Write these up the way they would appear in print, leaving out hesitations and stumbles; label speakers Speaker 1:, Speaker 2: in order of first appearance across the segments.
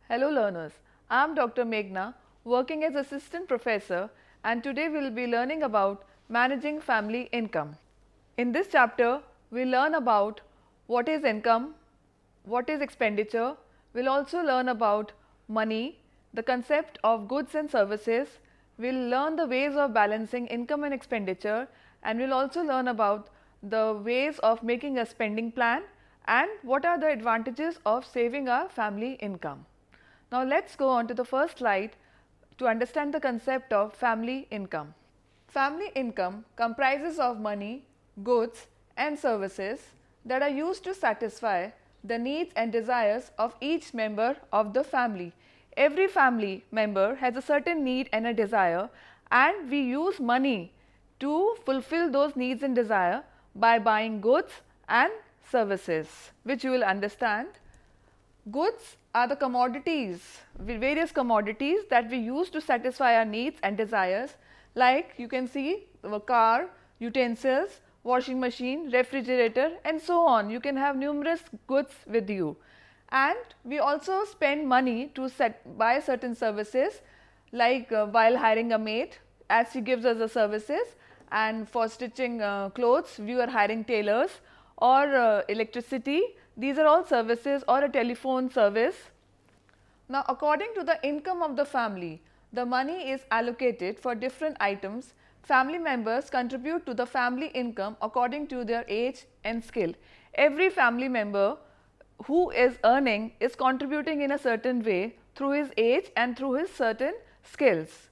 Speaker 1: Hello learners, I am Dr. Meghna, working as assistant professor, and today we will be learning about managing family income. In this chapter, we learn about what is income, what is expenditure. We'll also learn about money, the concept of goods and services. We'll learn the ways of balancing income and expenditure, and we'll also learn about the ways of making a spending plan and what are the advantages of saving our family income. Now let's go on to the first slide to understand the concept of family income. Family income comprises of money, goods and services that are used to satisfy the needs and desires of each member of the family. Every family member has a certain need and a desire, and we use money to fulfill those needs and desire by buying goods and services, which you will understand. Goods are the commodities, various commodities that we use to satisfy our needs and desires, like you can see a car, utensils, washing machine, refrigerator and so on. You can have numerous goods with you. And we also spend money to buy certain services, like while hiring a maid, as she gives us the services, and for stitching clothes we are hiring tailors, or electricity. These are all services, or a telephone service. Now according to the income of the family, the money is allocated for different items. Family members contribute to the family income according to their age and skill. Every family member who is earning is contributing in a certain way through his age and through his certain skills.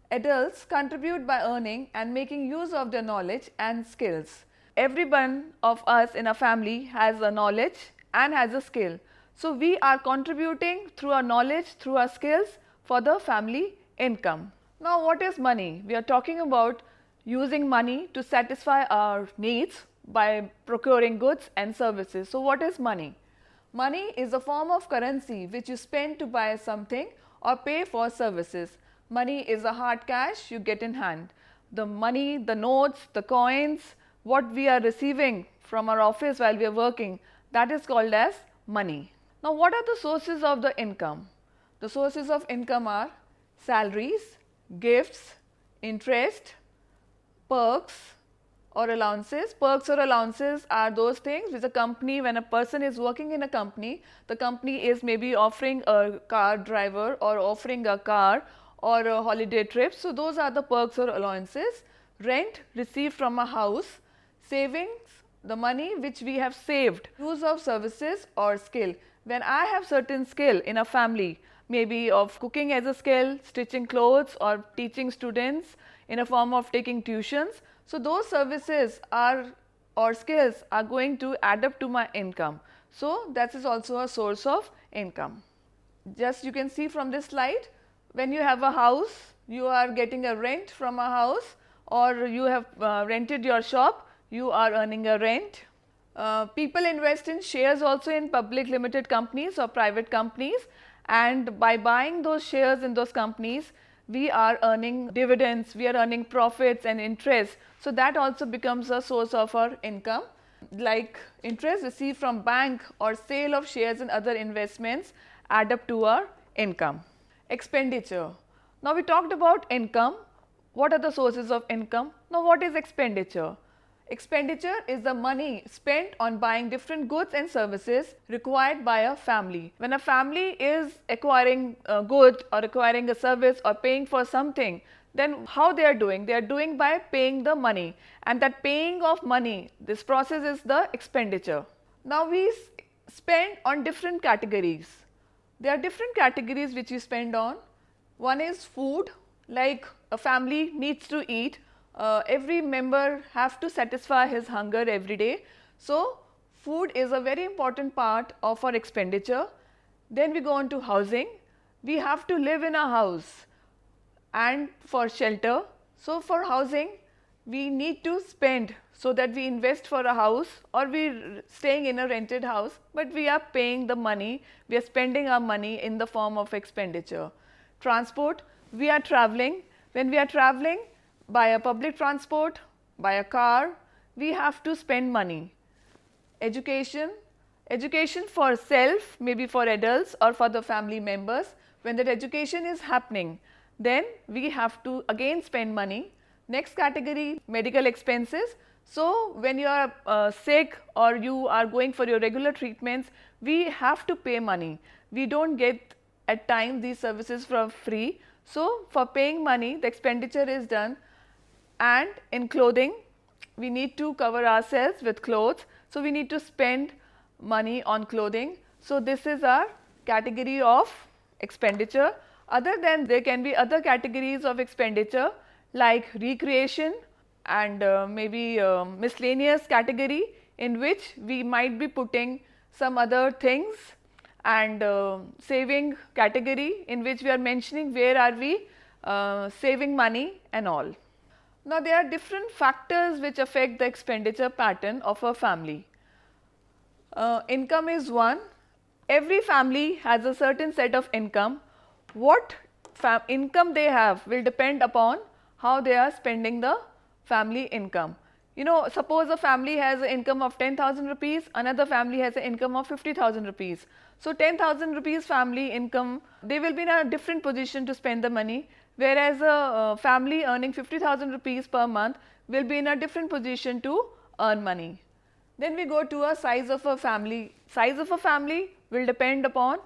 Speaker 1: Adults contribute by earning and making use of their knowledge and skills. Every one of us in a family has a knowledge and has a skill. So we are contributing through our knowledge, through our skills for the family income. Now what is money? We are talking about using money to satisfy our needs by procuring goods and services. So what is money? Money is a form of currency which you spend to buy something or pay for services. Money is a hard cash you get in hand. The money, the notes, the coins, what we are receiving from our office while we are working, that is called as money. Now what are the sources of the income? The sources of income are salaries, gifts, interest, perks or allowances. Perks or allowances are those things which a company, when a person is working in a company, the company is maybe offering a car driver or offering a car or a holiday trip. So those are the perks or allowances. Rent received from a house, savings, the money which we have saved, use of services or skill. When I have certain skill in a family, maybe of cooking as a skill, stitching clothes or teaching students in a form of taking tuitions, so those services are or skills are going to add up to my income. So that is also a source of income. Just you can see from this slide, when you have a house, you are getting a rent from a house, or you have rented your shop, you are earning a rent. People invest in shares also in public limited companies or private companies, and by buying those shares in those companies, we are earning dividends, we are earning profits and interest. So that also becomes a source of our income, like interest received from bank or sale of shares and other investments add up to our income. Expenditure. Now we talked about income. What are the sources of income? Now what is expenditure? Expenditure is the money spent on buying different goods and services required by a family. When a family is acquiring a good or acquiring a service or paying for something, then how they are doing? They are doing by paying the money, and that paying of money, this process is the expenditure. Now we spend on different categories. There are different categories which we spend on. One is food, like a family needs to eat. Every member have to satisfy his hunger every day. So food is a very important part of our expenditure. Then we go on to housing. We have to live in a house and for shelter. So for housing, we need to spend, so that we invest for a house, or we staying in a rented house, but we are paying the money, we are spending our money in the form of expenditure. Transport, we are traveling. When we are traveling by a public transport, by a car, we have to spend money. Education, Education for self, maybe for adults or for the family members. When that education is happening, then we have to again spend money. Next category, medical expenses. So, when you are sick or you are going for your regular treatments, we have to pay money. We do not get at times these services for free. So, for paying money, the expenditure is done. And in clothing, we need to cover ourselves with clothes. So, we need to spend money on clothing. So, this is our category of expenditure. Other than there can be other categories of expenditure like recreation and maybe miscellaneous category, in which we might be putting some other things, and saving category, in which we are mentioning where are we saving money and all. Now, there are different factors which affect the expenditure pattern of a family. Income is one. Every family has a certain set of income. What income they have will depend upon how they are spending the family income. You know, suppose a family has an income of 10,000 rupees, another family has an income of 50,000 rupees. So, 10,000 rupees family income, they will be in a different position to spend the money, whereas a family earning 50,000 rupees per month will be in a different position to earn money. Then we go to a size of a family. Size of a family will depend upon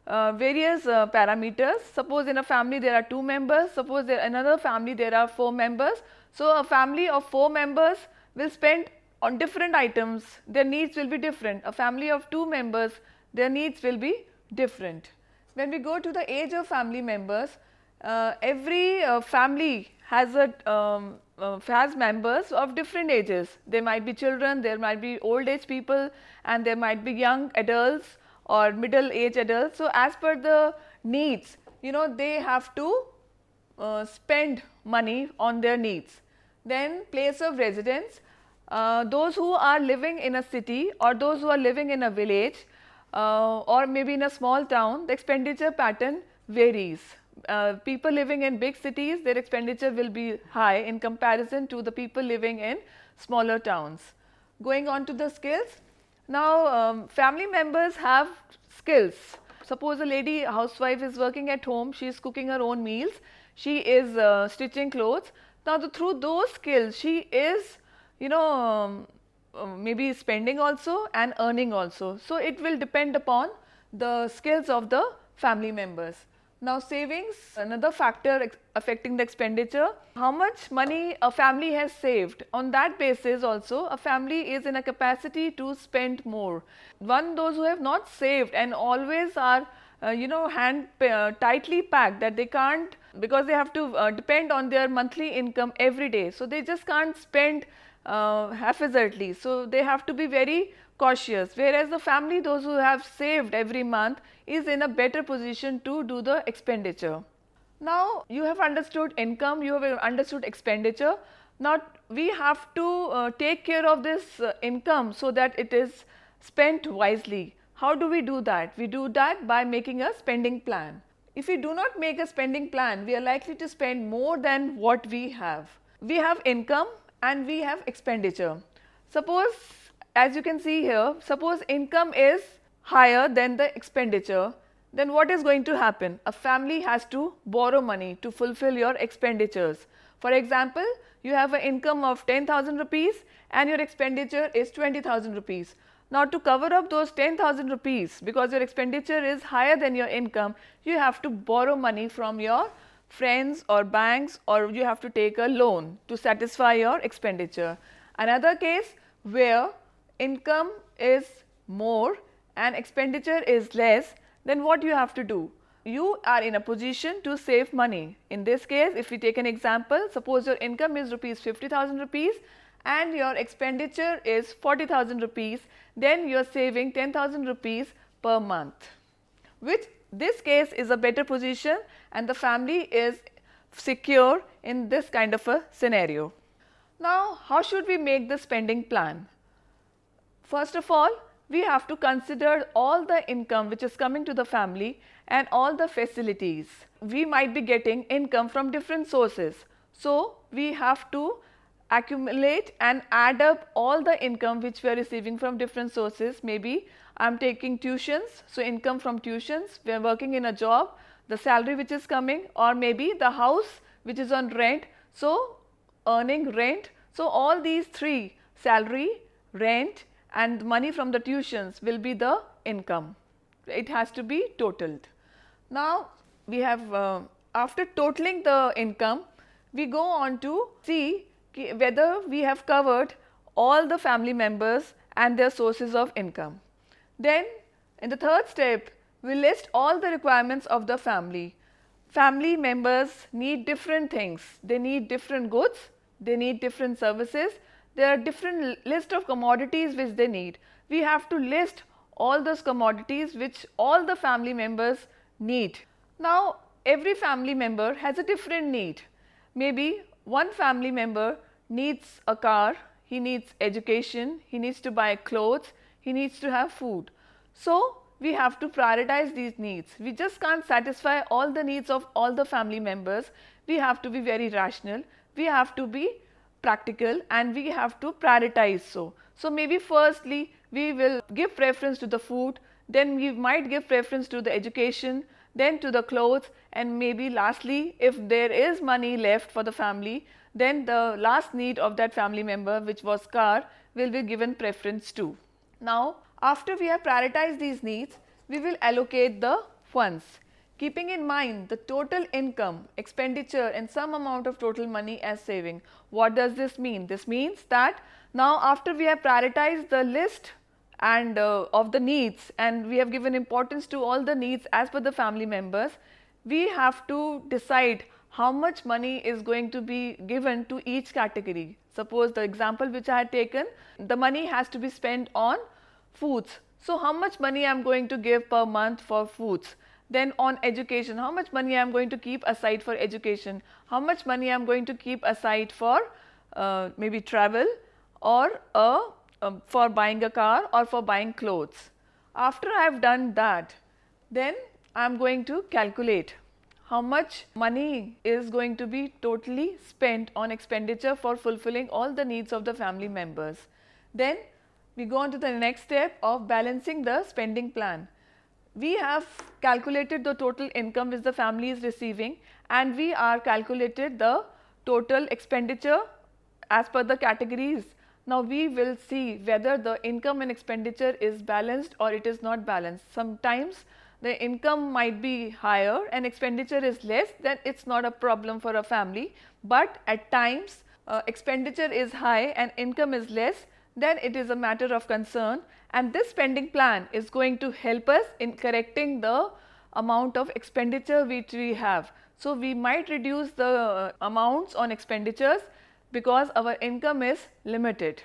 Speaker 1: various parameters. Suppose in a family there are 2 members, suppose in another family there are 4 members. So, a family of 4 members will spend on different items, their needs will be different. A family of 2 members, their needs will be different. When we go to the age of family members, every family has has members of different ages. There might be children, there might be old age people, and there might be young adults or middle age adults. So, as per the needs, you know, they have to spend money on their needs. Then place of residence, those who are living in a city or those who are living in a village or maybe in a small town, the expenditure pattern varies. People living in big cities, their expenditure will be high in comparison to the people living in smaller towns. Going on to the skills. Now, family members have skills. Suppose a lady housewife is working at home, she is cooking her own meals, she is stitching clothes. Now, through those skills, she is, you know, maybe spending also and earning also. So, it will depend upon the skills of the family members. Now, savings, another factor affecting the expenditure. How much money a family has saved, on that basis also a family is in a capacity to spend more. Those who have not saved and always are you know, tightly packed, that they can't, because they have to depend on their monthly income every day. So, they just can't spend haphazardly. So, they have to be very cautious, whereas the family, those who have saved every month, is in a better position to do the expenditure. Now, you have understood income, you have understood expenditure. Now, we have to take care of this income so that it is spent wisely. How do we do that? We do that by making a spending plan. If we do not make a spending plan, we are likely to spend more than what we have. We have income and we have expenditure. Suppose, as you can see here, suppose income is higher than the expenditure, then what is going to happen? A family has to borrow money to fulfill your expenditures. For example, you have an income of 10,000 rupees and your expenditure is 20,000 rupees. Now, to cover up those 10,000 rupees, because your expenditure is higher than your income, you have to borrow money from your friends or banks, or you have to take a loan to satisfy your expenditure. Another case where income is more and expenditure is less, then what you have to do? You are in a position to save money. In this case, if we take an example, suppose your income is rupees 50,000 rupees and your expenditure is 40,000 rupees, then you are saving 10,000 rupees per month, which this case is a better position and the family is secure in this kind of a scenario. Now, how should we make the spending plan? First of all, we have to consider all the income which is coming to the family and all the facilities. We might be getting income from different sources. So, we have to accumulate and add up all the income which we are receiving from different sources. Maybe I am taking tuitions, so income from tuitions, we are working in a job, the salary which is coming, or maybe the house which is on rent, so earning rent. So all these three, salary, rent and money from the tuitions, will be the income. It has to be totaled. Now we have after totaling the income, we go on to see whether we have covered all the family members and their sources of income. Then in the third step, we list all the requirements of the family. Family members need different things. They need different goods, they need different services, there are different list of commodities which they need. We have to list all those commodities which all the family members need. Now every family member has a different need. Maybe one family member needs a car, he needs education, he needs to buy clothes, he needs to have food. So we have to prioritize these needs. We just can't satisfy all the needs of all the family members. We have to be very rational, we have to be practical, and we have to prioritize. So maybe firstly we will give preference to the food, then we might give preference to the education, then to the clothes, and maybe lastly, if there is money left for the family, then the last need of that family member, which was car, will be given preference to. Now after we have prioritized these needs, we will allocate the funds, keeping in mind the total income, expenditure and some amount of total money as saving. What does this mean? This means that now after we have prioritized the list and of the needs, and we have given importance to all the needs as per the family members, we have to decide how much money is going to be given to each category. Suppose the example which I had taken, the money has to be spent on foods. So how much money I am going to give per month for foods? Then on education, how much money I am going to keep aside for education? How much money I am going to keep aside for maybe travel, or for buying a car, or for buying clothes? After I have done that, then I am going to calculate how much money is going to be totally spent on expenditure for fulfilling all the needs of the family members. Then we go on to the next step of balancing the spending plan. We have calculated the total income which the family is receiving, and we are calculated the total expenditure as per the categories. Now we will see whether the income and expenditure is balanced or it is not balanced. Sometimes the income might be higher and expenditure is less, then it's not a problem for a family. But at times expenditure is high and income is less, then it is a matter of concern, and this spending plan is going to help us in correcting the amount of expenditure which we have. So we might reduce the amounts on expenditures because our income is limited.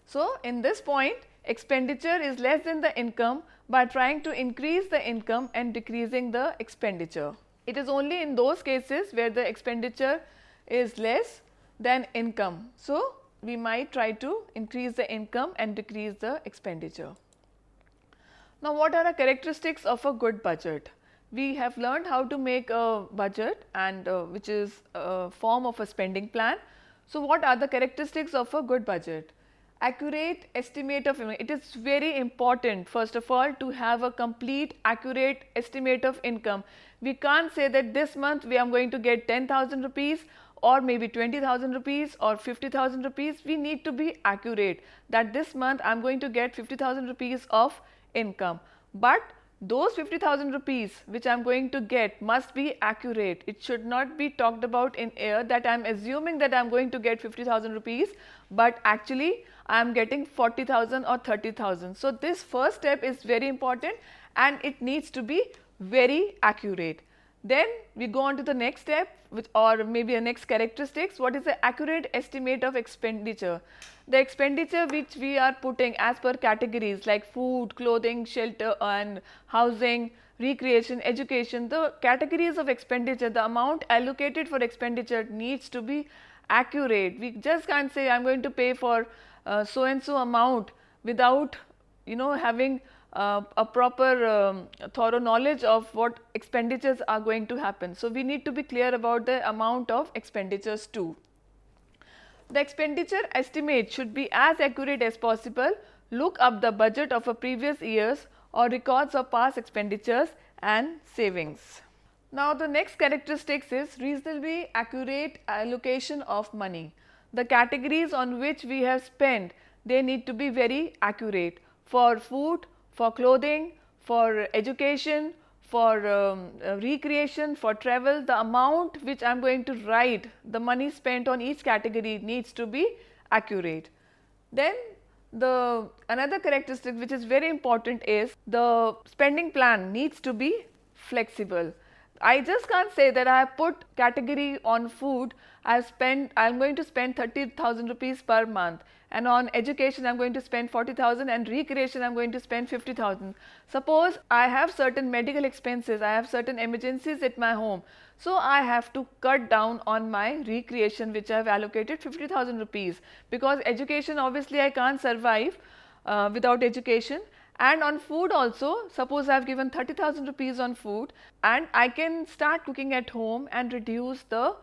Speaker 1: So in this point, expenditure is less than the income by trying to increase the income and decreasing the expenditure. It is only in those cases where the expenditure is less than income. So we might try to increase the income and decrease the expenditure. Now what are the characteristics of a good budget? We have learned how to make a budget, and which is a form of a spending plan. So what are the characteristics of a good budget? Accurate estimate of income. It is very important, first of all, to have a complete accurate estimate of income. We can't say that this month we are going to get 10,000 rupees, or maybe 20,000 rupees or 50,000 rupees. We need to be accurate that this month I am going to get 50,000 rupees of income. But those 50,000 rupees which I am going to get must be accurate. It should not be talked about in air that I am assuming that I am going to get 50,000 rupees, but actually I am getting 40,000 or 30,000. So this first step is very important and it needs to be very accurate. Then we go on to the next step, which, or maybe a next characteristics. What is the accurate estimate of expenditure? The expenditure which we are putting as per categories like food, clothing, shelter and housing, recreation, education, the categories of expenditure, the amount allocated for expenditure needs to be accurate. We just can't say I am going to pay for so and so amount without having a proper thorough knowledge of what expenditures are going to happen. So we need to be clear about the amount of expenditures too. The expenditure estimate should be as accurate as possible look up the budget of a previous years or records of past expenditures and savings. Now the next characteristics is reasonably accurate allocation of money. The categories on which we have spent, they need to be very accurate. For food, for clothing, for education, for recreation, for travel, the amount which I am going to write, the money spent on each category needs to be accurate. Then the another characteristic which is very important is the spending plan needs to be flexible. I just can't say that I have put category on food, I am going to spend 30,000 rupees per month, and on education I am going to spend 40,000, and recreation I am going to spend 50,000. Suppose I have certain medical expenses, I have certain emergencies at my home, so I have to cut down on my recreation which I have allocated 50,000 rupees, because education obviously I can't survive without education. And on food also, suppose I have given 30,000 rupees on food, and I can start cooking at home and reduce the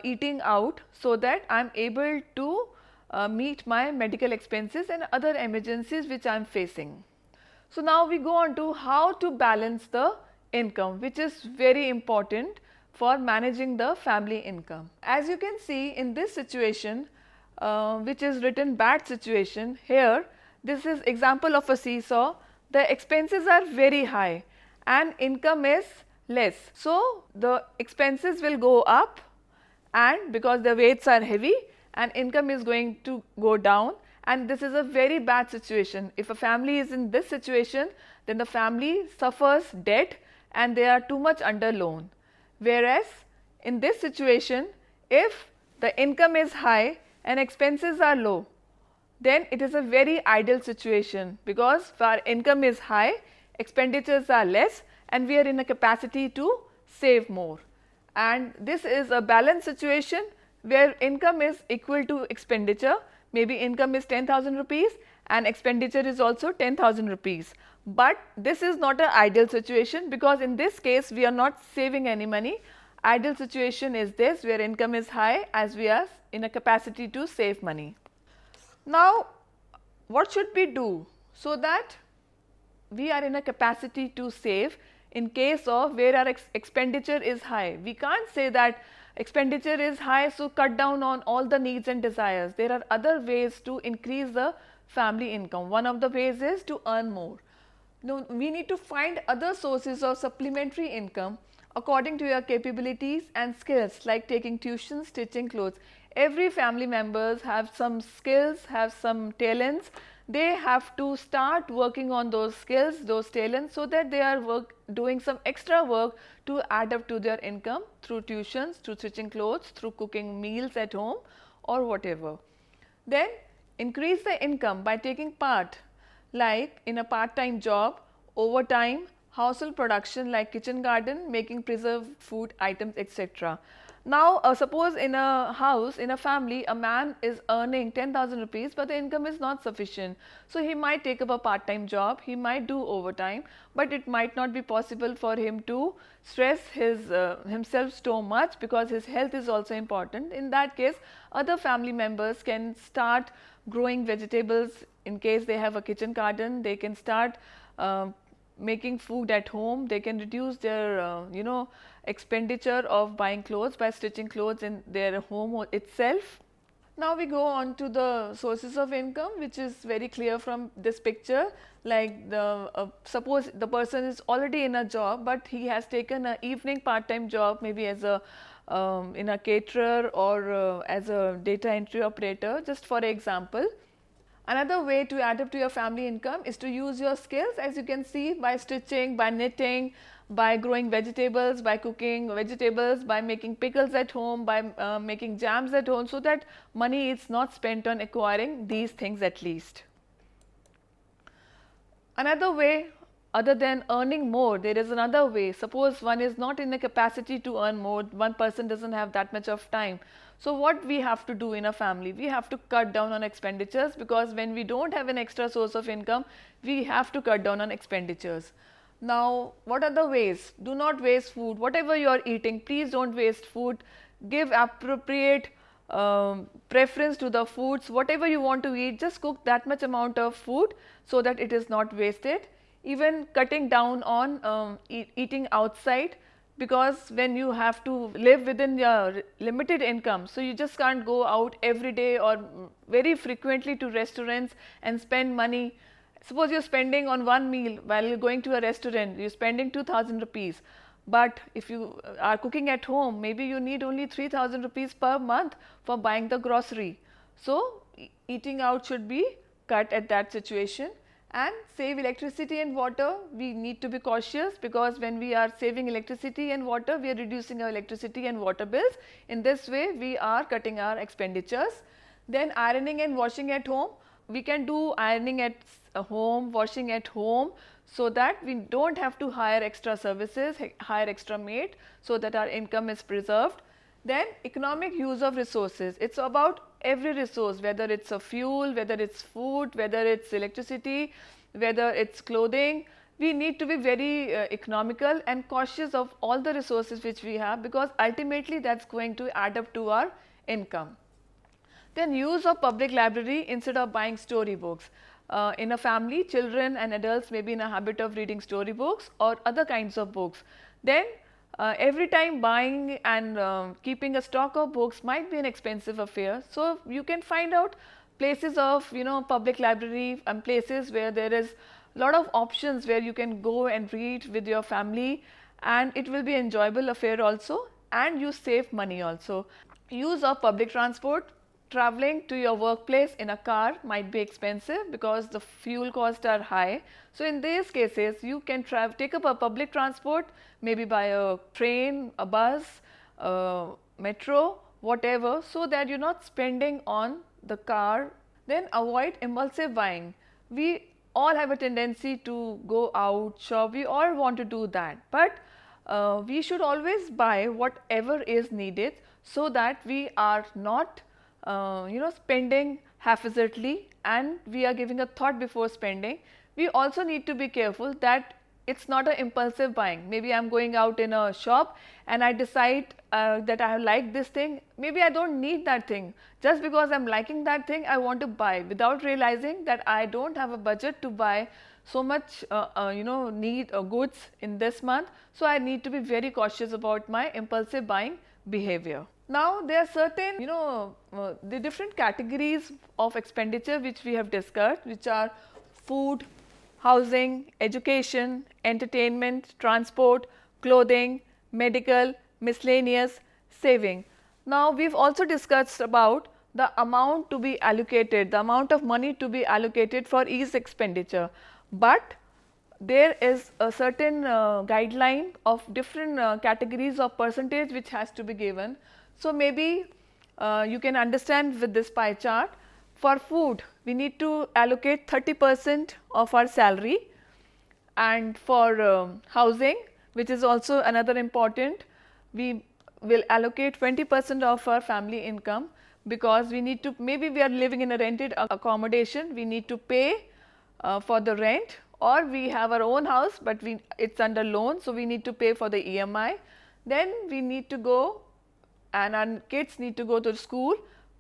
Speaker 1: eating out, so that I am able to meet my medical expenses and other emergencies which I am facing. So now we go on to how to balance the income, which is very important for managing the family income. As you can see in this situation, which is written bad situation, here this is example of a seesaw. The expenses are very high and income is less. So the expenses will go up, and because the weights are heavy, and income is going to go down, and this is a very bad situation. If a family is in this situation, then the family suffers debt and they are too much under loan. Whereas in this situation, if the income is high and expenses are low, then it is a very ideal situation, because our income is high, expenditures are less, and we are in a capacity to save more. And this is a balanced situation where income is equal to expenditure. Maybe income is 10,000 rupees and expenditure is also 10,000 rupees. But this is not an ideal situation, because in this case we are not saving any money. Ideal situation is this, where income is high as we are in a capacity to save money. Now, what should we do so that we are in a capacity to save in case of where our expenditure is high? We can't say that expenditure is high, so cut down on all the needs and desires. There are other ways to increase the family income. One of the ways is to earn more. No, we need to find other sources of supplementary income according to your capabilities and skills, like taking tuition, stitching clothes. Every family members have some skills, have some talents. They have to start working on those skills, those talents, so that they are doing some extra work to add up to their income through tuitions, through stitching clothes, through cooking meals at home or whatever. Then increase the income by taking part, like in a part-time job, overtime, household production like kitchen garden, making preserved food items, etc. Now, suppose in a house, in a family, a man is earning 10,000 rupees, but the income is not sufficient. So he might take up a part-time job, he might do overtime, but it might not be possible for him to stress himself so much, because his health is also important. In that case, other family members can start growing vegetables. In case they have a kitchen garden, they can start making food at home. They can reduce their expenditure of buying clothes by stitching clothes in their home itself. Now we go on to the sources of income, which is very clear from this picture. Like suppose the person is already in a job, but he has taken an evening part-time job, maybe as a in a caterer or as a data entry operator, just for example. Another way to add up to your family income is to use your skills, as you can see, by stitching, by knitting, by growing vegetables, by cooking vegetables, by making pickles at home, by making jams at home, so that money is not spent on acquiring these things at least. Another way, other than earning more, there is another way. Suppose one is not in a capacity to earn more, one person doesn't have that much of time. So what we have to do in a family? We have to cut down on expenditures, because when we don't have an extra source of income, we have to cut down on expenditures. Now, what are the ways? Do not waste food. Whatever you are eating, please don't waste food. Give appropriate preference to the foods. Whatever you want to eat, just cook that much amount of food so that it is not wasted. Even cutting down on eating outside, because when you have to live within your limited income, so you just can't go out every day or very frequently to restaurants and spend money. Suppose you're spending on one meal while you're going to a restaurant, you're spending 2000 rupees. But if you are cooking at home, maybe you need only 3000 rupees per month for buying the grocery. So eating out should be cut at that situation. And save electricity and water, we need to be cautious, because when we are saving electricity and water, we are reducing our electricity and water bills. In this way, we are cutting our expenditures. Then ironing and washing at home, we can do ironing at home, washing at home, so that we don't have to hire extra services, hire extra maid, so that our income is preserved. Then economic use of resources, it's about every resource, whether it's a fuel, whether it's food, whether it's electricity, whether it's clothing. We need to be very economical and cautious of all the resources which we have, because ultimately that's going to add up to our income. Then use of public library instead of buying storybooks. In a family, children and adults may be in a habit of reading storybooks or other kinds of books. Then every time buying and keeping a stock of books might be an expensive affair. So you can find out places of public library and places where there is a lot of options where you can go and read with your family, and it will be an enjoyable affair also, and you save money also. Use of public transport. Traveling to your workplace in a car might be expensive because the fuel costs are high. So in these cases, you can take up a public transport, maybe by a train, a bus, metro, whatever, so that you're not spending on the car. Then avoid impulsive buying. We all have a tendency to go out, shop, we all want to do that, but we should always buy whatever is needed, so that we are not spending haphazardly, and we are giving a thought before spending. We also need to be careful that it's not an impulsive buying. Maybe I'm going out in a shop and I decide that I like this thing. Maybe I don't need that thing. Just because I'm liking that thing, I want to buy without realizing that I don't have a budget to buy so much goods in this month. So I need to be very cautious about my impulsive buying behavior. Now there are certain the different categories of expenditure which we have discussed, which are food, housing, education, entertainment, transport, clothing, medical, miscellaneous, saving. Now we've also discussed about the amount to be allocated, the amount of money to be allocated for each expenditure, but there is a certain guideline of different categories of percentage which has to be given. So maybe you can understand with this pie chart. For food, we need to allocate 30% of our salary, and for housing, which is also another important, we will allocate 20% of our family income, because we need to, maybe we are living in a rented accommodation, we need to pay for the rent, or we have our own house but it's under loan, so we need to pay for the EMI. Then we need to go, and our kids need to go to school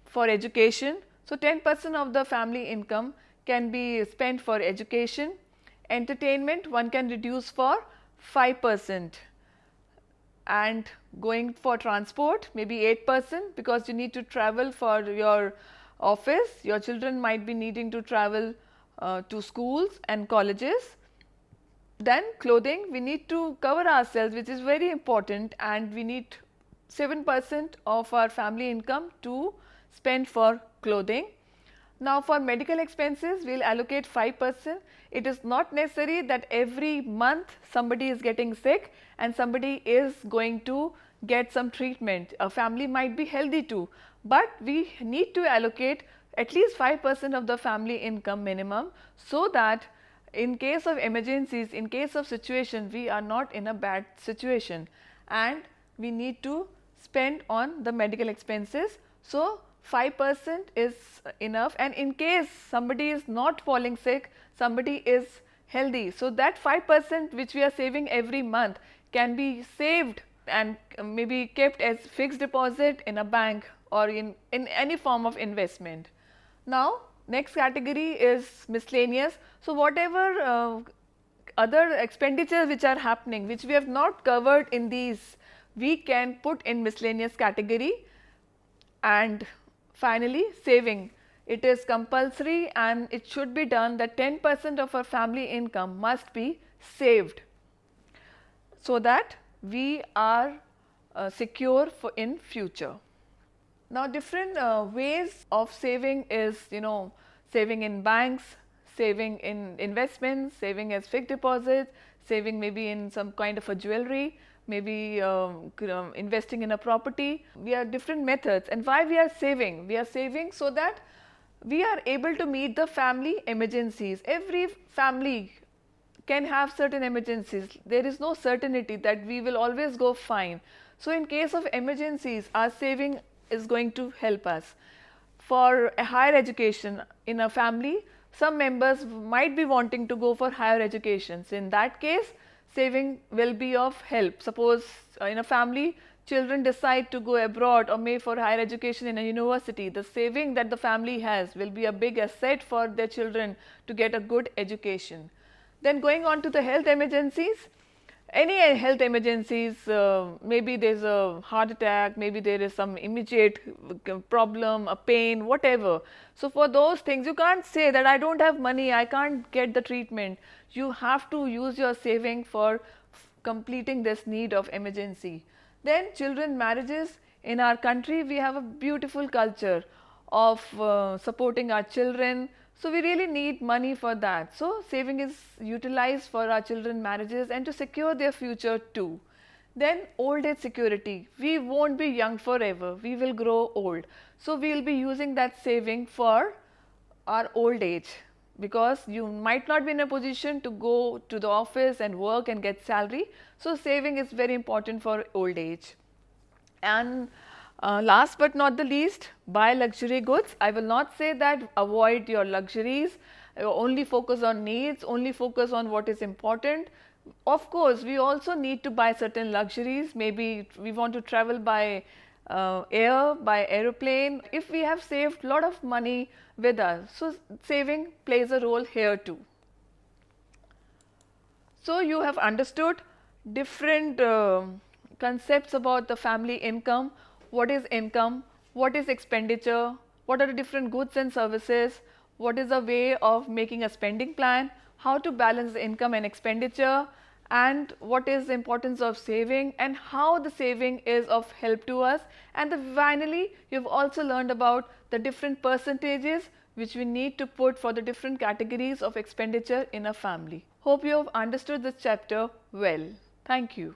Speaker 1: for education. So 10% of the family income can be spent for education. Entertainment, one can reduce for 5%, and going for transport maybe 8%, because you need to travel for your office. Your children might be needing to travel to schools and colleges. Then clothing, we need to cover ourselves, which is very important, and we need 7% of our family income to spend for clothing. Now for medical expenses, we will allocate 5%. It is not necessary that every month somebody is getting sick and somebody is going to get some treatment. A family might be healthy too, but we need to allocate at least 5% of the family income minimum, so that in case of emergencies, in case of situation, we are not in a bad situation, and we need to spend on the medical expenses. So 5% is enough, and in case somebody is not falling sick, somebody is healthy, so that 5% which we are saving every month can be saved and maybe kept as fixed deposit in a bank or in any form of investment. Now, next category is miscellaneous. So, whatever other expenditures which are happening, which we have not covered in these, we can put in miscellaneous category. And finally, saving. It is compulsory and it should be done that 10% of our family income must be saved, so that we are secure for in future. Now, different ways of saving is, saving in banks, saving in investments, saving as fixed deposits, saving maybe in some kind of a jewelry, maybe investing in a property. We have different methods. And why we are saving? We are saving so that we are able to meet the family emergencies. Every family can have certain emergencies. There is no certainty that we will always go fine. So, in case of emergencies, our saving is going to help us. For a higher education in a family, some members might be wanting to go for higher education. So, in that case, saving will be of help. Suppose in a family, children decide to go abroad or may for higher education in a university, the saving that the family has will be a big asset for their children to get a good education. Then going on to the health emergencies. Any health emergencies, maybe there is a heart attack, maybe there is some immediate problem, a pain, whatever. So, for those things you can't say that I don't have money, I can't get the treatment. You have to use your saving for completing this need of emergency. Then children marriages. In our country, we have a beautiful culture of supporting our children. So, we really need money for that. So, saving is utilized for our children marriages and to secure their future too. Then old age security. We won't be young forever, we will grow old. So, we will be using that saving for our old age, because you might not be in a position to go to the office and work and get salary. So, saving is very important for old age. And last but not the least, buy luxury goods. I will not say that avoid your luxuries, only focus on needs, only focus on what is important. Of course, we also need to buy certain luxuries. Maybe we want to travel by air, by aeroplane. If we have saved lot of money with us, so saving plays a role here too. So, you have understood different concepts about the family income. What is income, what is expenditure, what are the different goods and services, what is a way of making a spending plan, how to balance the income and expenditure, and what is the importance of saving and how the saving is of help to us. And finally, you have also learned about the different percentages which we need to put for the different categories of expenditure in a family. Hope you have understood this chapter well. Thank you.